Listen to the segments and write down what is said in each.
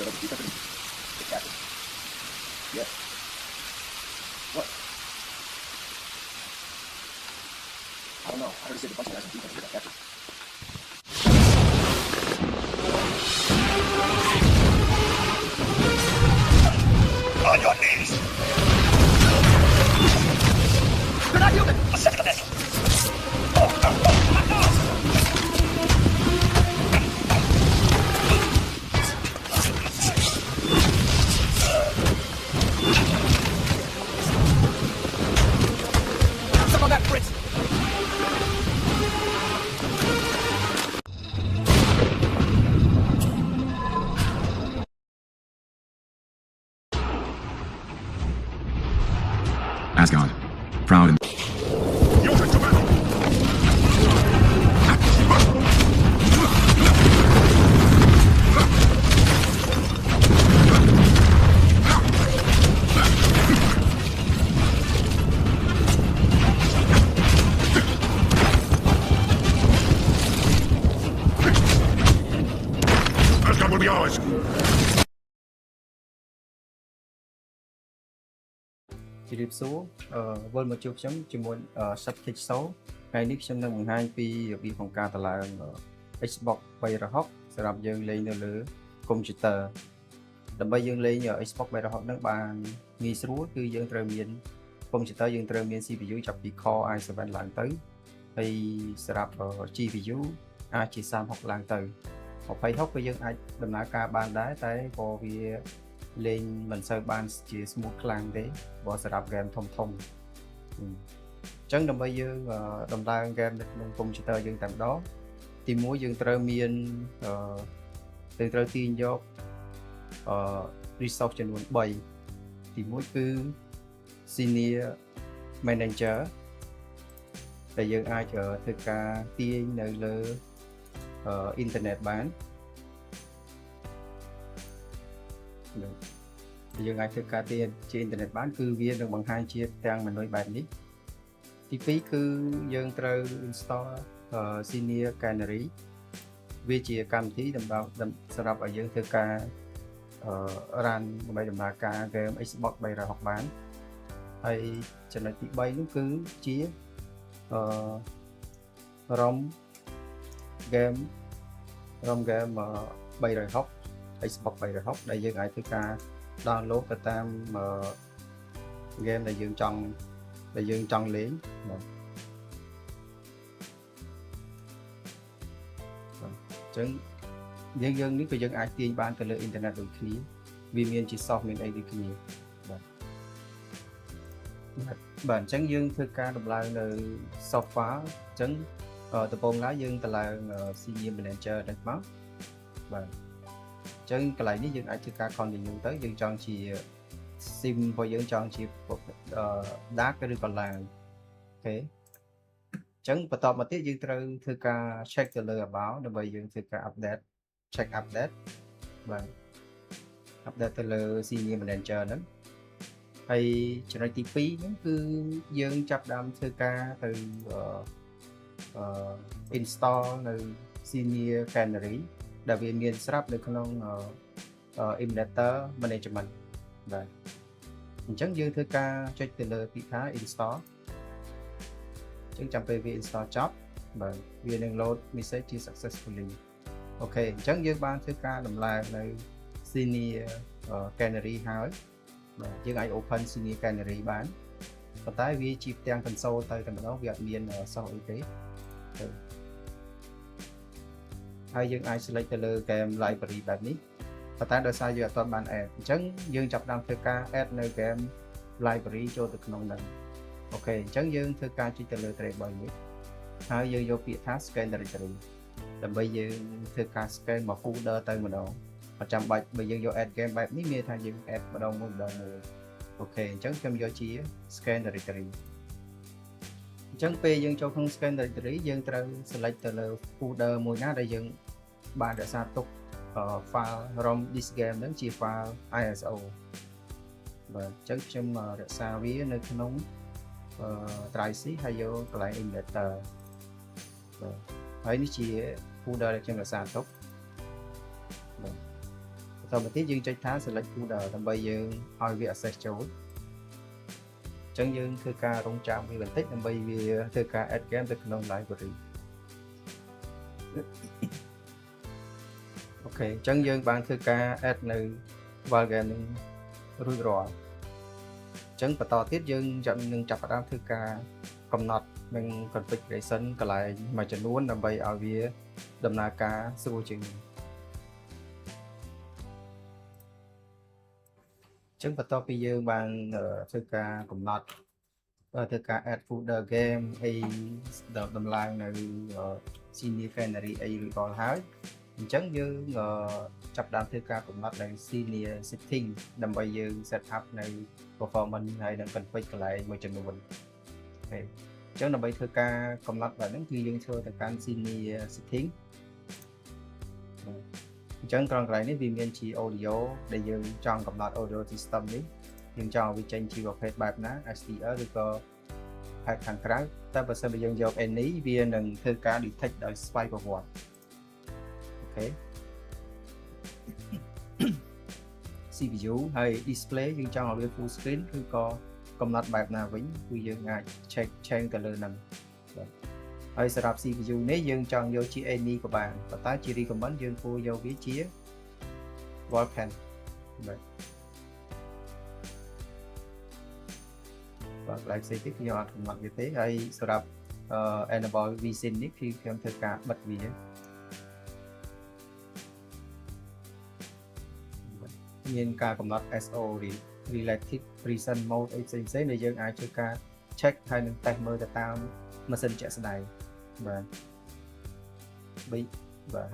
So that the defense is captain. Yeah. What? I don't know. I heard he saved a bunch of guys on defense to get that captain. On your knees! They're not human! A second of this! Suck on that, Fritz! Asgard, proud and Asgard will be ours. ជម្រាបសួរវិលមកជួបខ្ញុំជាមួយ Subtech Show ថ្ងៃនេះខ្ញុំនឹងបង្ហាញពីរបៀបក្នុងការតម្លើង Xbox 360សម្រាប់យើងលេងនៅលើកុំព្យូទ័រដើម្បីយើងលេង Xbox 360នឹងបានងាយស្រួលគឺយើងត្រូវមានកុំព្យូទ័រយើងត្រូវមាន CPU ចាប់ពី Core i7 ឡើងទៅហើយសម្រាប់ GPU អាចជា36ឡើងទៅ2060ក៏យើងអាចដំណើរការបានដែរតែក៏វាលេងមិនសូវបានជា smooth ខ្លាំងទេបើសម្រាប់ game ធំអញ្ចឹងដើម្បីយើងដំឡើង game នៅក្នុងកុំព្យូទ័រយើងតែម្ដងទី1យើងត្រូវមានត្រូវទាញយក resource ចំនួន3ទី1គឺ Senior Manager ដែលយើងអាចធ្វើការទាញនៅលើអ៊ីនធឺណិតបានយើងអាចធ្វើការទាញជាអ៊ីនធឺណិតបានគឺវានឹងបង្ហាញជាទាំងម៉ានុយបែបនេះទី2គឺយើងត្រូវ install Senior Canary វាជាកម្មវិធីសម្រាប់ឲ្យយើងធ្វើការrun ដើម្បីដំណើរការ game Xbox 360បានហើយចំណុចទី3នោះគឺជា ROM game 360 Xbox 360ដែលយើងអាចធ្វើការ download ទៅតាម game ដែលយើងចង់លេងបាទអញ្ចឹងយើងនេះក៏យើងអាចទាញបានទៅលើអ៊ីនធឺណិតដូចគ្នាវាមានជា soft មានអីដូចគ្នាបាទអញ្ចឹងយើងធ្វើការដំឡើងនៅ software អញ្ចឹងដំបូងឡើយយើងតម្លើង Senior Manager នេះមកបាទអញ្ចឹងកន្លែងនេះយើងអាចធ្វើការ continue ទៅយើងចង់ជា sim របស់យើងចង់ជា dark ឬក៏ឡើងអូខេអញ្ចឹងបន្តមកទៀតយើងត្រូវធ្វើការ check ទៅលើ about ដើម្បីយើងធ្វើការ update check update បាទ update ទៅលើ Senior Manager ហ្នឹងហើយចំណុចទី2ហ្នឹងគឺយើងចាប់ដើមធ្វើការទៅ install នៅ Senior Canary ដែលវាមានស្រាប់នៅក្នុង emulator management បាទអញ្ចឹងយើងធ្វើការចុចទៅលើពាក្យថា install អញ្ចឹងចាំពេលវា install ចប់បាទវានឹង load message ជា successfully អូខេអញ្ចឹងយើងបានធ្វើការដំឡើងនៅ Senior Canary ហើយបាទយើងអាច open Senior Canary បានប៉ុន្តែវាជាផ្ទាំង console ទៅតែម្ដងវាអត់មាន source អីទេហើយយើងអាច select ទៅលើ game library បែបនេះប៉ុន្តែដោយសារយើងអត់ទាន់បាន add អញ្ចឹងយើងចាប់ផ្ដើមធ្វើការ add នៅ game library ចូលទៅក្នុងហ្នឹងអូខេអញ្ចឹងយើងធ្វើការចុចទៅលើ trackbar នេះហើយយើងយកពាក្យថា scan directory ដើម្បីយើងធ្វើការ scan មក folder ទៅម្ដងអត់ចាំបាច់បើយើងយក add game បែបនេះមានថាយើង add ម្ដងមួយអូខេអញ្ចឹងខ្ញុំយកជា scan directory អញ្ចឹងពេលយើងចូលក្នុង scan directory យើងត្រូវ select ទៅលើ folder មួយណាដែលយើងបានរក្សាទុក file ROM disk game ហ្នឹងជា file ISO បាទអញ្ចឹងខ្ញុំរក្សាវានៅក្នុង drive C ហើយយកកន្លែង emulator បាទហើយនេះជា folder ដែលខ្ញុំរក្សាទុកបាទអូ តមកទៀតយើងចុចថា select folder ដើម្បីយើងឲ្យវា access ចូលអញ្ចឹងយើងធ្វើការរងចាំវាបន្តិចដើម្បីវាធ្វើការ add game ទៅក្នុង library អូខេអញ្ចឹងយើងបានធ្វើការ add នៅ file game នឹងរួចរាល់អញ្ចឹងបន្តទៀតយើងនឹងចាប់ផ្ដើមធ្វើការកំណត់និង configuration កន្លែងមួយចំនួនដើម្បីឲ្យវាដំណើរការស្រួលជាងនេះអញ្ចឹងបន្ទាប់ពីយើងបានធ្វើការកំណត់ធ្វើការ add folder game អីដំឡើងនៅ senior canary អីរួចរាល់ហើយអញ្ចឹងយើងចាប់ផ្ដើមធ្វើការកំណត់នៅ senior setting ដើម្បីយើង set up នៅ performance ហើយនឹង config កន្លែងមួយចំនួនអញ្ចឹងដើម្បីធ្វើការកំណត់បែបហ្នឹងគឺយើងធ្វើទៅកាន់ senior setting អញ្ចឹងត្រង់កន្លែងនេះវាមានជា audio ដែលយើងចង់កំណត់ audio system នេះយើងចង់ឲ្យវាចេញជាប្រភេទបែបណា STL ឬក៏ផែនខាងក្រៅតែបើសិនបើយើងយក any វានឹងធ្វើការ detect ដោយស្វ័យប្រវត្តិអូខេ CPU ហើយ display យើងចង់ឲ្យវា full screen ឬក៏កំណត់បែបណាវិញគឺយើងអាច check change ទៅលើហ្នឹងហើយសម្រាប់ CPU នេះយើងចង់យកជា any ក៏បានប៉ុន្តែជា recommend យើងគួរយកវាជា Vulkan បាទបាទ like ផ្សេងទៀតខ្ញុំអត់កំណត់វាទេហើយសម្រាប់enable vSync នេះគឺខ្ញុំធ្វើការបិទវាមានការកំណត់ SO relative recent mode អីផ្សេងៗដែលយើងអាចធ្វើការ check ហើយនឹង test មើលទៅតាមម៉ាស៊ីនជាក់ស្ដែងបាទ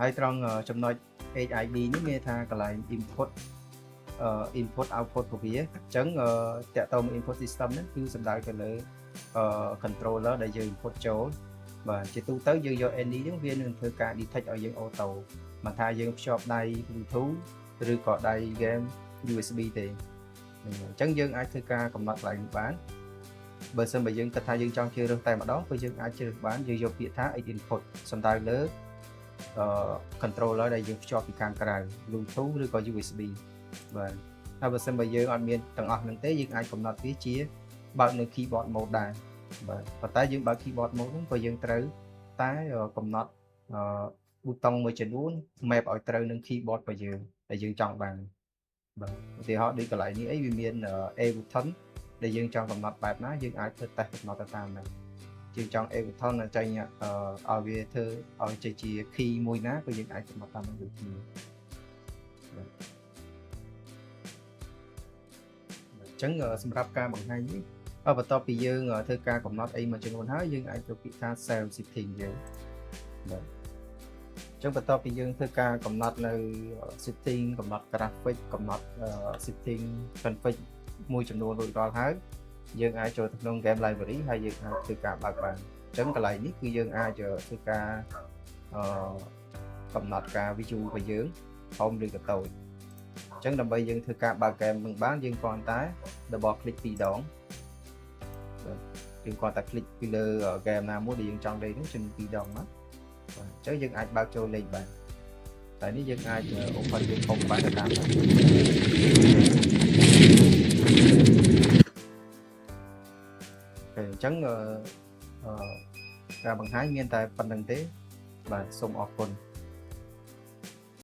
ហើយត្រង់ចំណុច HID នេះមានថាកន្លែង input output củaវាអញ្ចឹងតាក់ទងនឹង input system ហ្នឹងគឺសំដៅទៅលើcontroller ដែលយើង input ចូលបាទជាទូទៅយើងយក any ហ្នឹងវានឹងធ្វើការ detect ឲ្យយើង auto មិនថាយើងភ្ជាប់ដៃ Bluetooth ឬក៏ដៃ game USB ទេអញ្ចឹងយើងអាចធ្វើការកំណត់កន្លែងនេះបានបើសិនបើយើងគិតថាយើងចង់ជ្រើសរើសតែម្ដងគឺយើងអាចជ្រើសបានយើងយកពាក្យថា input សំដៅលើcontroller ដែលយើងភ្ជាប់ពីខាងក្រៅ Bluetooth ឬក៏ USB បាទហើយបើសិនបើយើងអត់មានទាំងអស់ហ្នឹងទេយើងអាចកំណត់វាជាបើកនៅ keyboard mode ដែរបាទប៉ុន្តែយើងបើក keyboard mode ហ្នឹងក៏យើងត្រូវតែកំណត់ប៊ូតុងមួយចំនួន map ឲ្យត្រូវនឹង keyboard របស់យើងដែលយើងចង់បានបាទឧទាហរណ៍ដូចកន្លែងនេះអីវាមាន A button ដែលយើងចង់កំណត់បែបណាយើងអាចធ្វើតេស្តកំណត់ទៅតាមហ្នឹងយើងចង់ A button ចេញឲ្យវាធ្វើឲ្យចេញជា key មួយណាក៏យើងអាចកំណត់តាមហ្នឹងដូចគ្នាអញ្ចឹងសម្រាប់ការបង្ហាញនេះបន្ទាប់ពីយើងធ្វើការកំណត់អីមួយចំនួនហើយយើងអាចទៅពាក្យថា save setting យើងបាទអញ្ចឹងបន្ទាប់ពីយើងធ្វើការកំណត់នៅ setting កំណត់ graphic កំណត់ setting config មួយចំនួនរួចរាល់ហើយយើងអាចចូលទៅក្នុង game library ហើយយើងអាចធ្វើការបើកបានអញ្ចឹងកន្លែងនេះគឺយើងអាចធ្វើការកំណត់ការ view របស់យើងធំឬក៏តូចអញ្ចឹងដើម្បីយើងធ្វើការបើក game នឹងបានយើងគ្រាន់តែ double click 2ដងយើងគ្រាន់តែ click ពីលើ game ណាមួយដែលយើងចង់លេងនោះចំនួន2ដងមកបាទអញ្ចឹងយើងអាចបើកចូលលេងបានតែនេះយើងអាច open យើងធំបានទៅតាមអញ្ចឹងការបង្ហាញមានតែប៉ុណ្្នឹងទេបាទសូមអរគុណ